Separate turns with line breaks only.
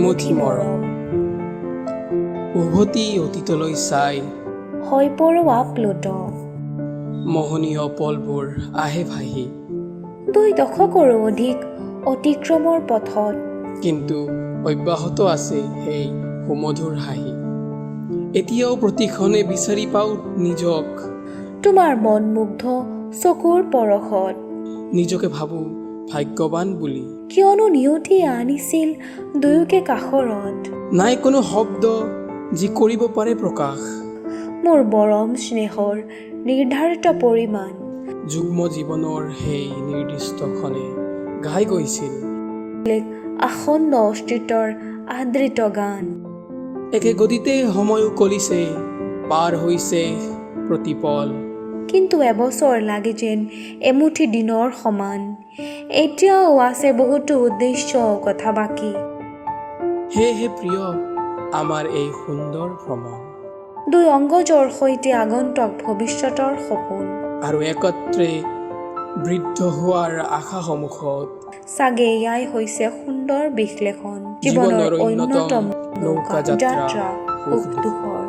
এমুঠি মৰম উভতি অতীতলৈ চাই
হৈ পৰোৱা প্লুত
মোহনীয় পলবোৰ আহে ভাহি
2 দশকৰো অধিক অতিক্ৰমৰ পথত
কিন্তু অব্যাহত আছে সেই সুমধুৰ হাঁহি এতিয়াও প্ৰতিক্ষণে বিচাৰি পাওঁ নিজক
তোমাৰ মনমুগ্ধ চকুৰ পৰশত
নিজকে ভাবোঁ ভাগ্যৱান বুলি
কিয়নো নিয়তি আনিছিল দুয়োকে কাষৰত
নাই কোনো শব্দ যি কৰিব পাৰে প্ৰকাশ
মোৰ মৰম স্নেহৰ নিৰ্ধাৰিত পৰিমাণ
যুগ্ম জীৱনৰ সেই নিৰ্দিষ্টখনে গাই গৈছিল
আসন্ন অস্তিত্বৰ আদৃত গান
একে গতিতে সময়ো কলিছে পাৰ হৈছে প্ৰতিপল
কিন্তু এবছৰ লাগে যেন এমুঠি দিনৰ সমান এতিয়াও আছে বহুতো উদ্দেশ্য কথা বাকী
সেয়েহে প্ৰিয় আমাৰ এই সুন্দৰ ভ্ৰমণ
2 অংগজৰ সৈতে আগন্তুক ভৱিষ্যতৰ সপোন
আৰু একত্ৰে বৃদ্ধ হোৱাৰ আশা সন্মুখত
চাগে এয়াই হৈছে সুন্দৰ বিশ্লেষণ জীৱনৰ অন্যতম নৌকা যাত্ৰা সুখ দুখৰ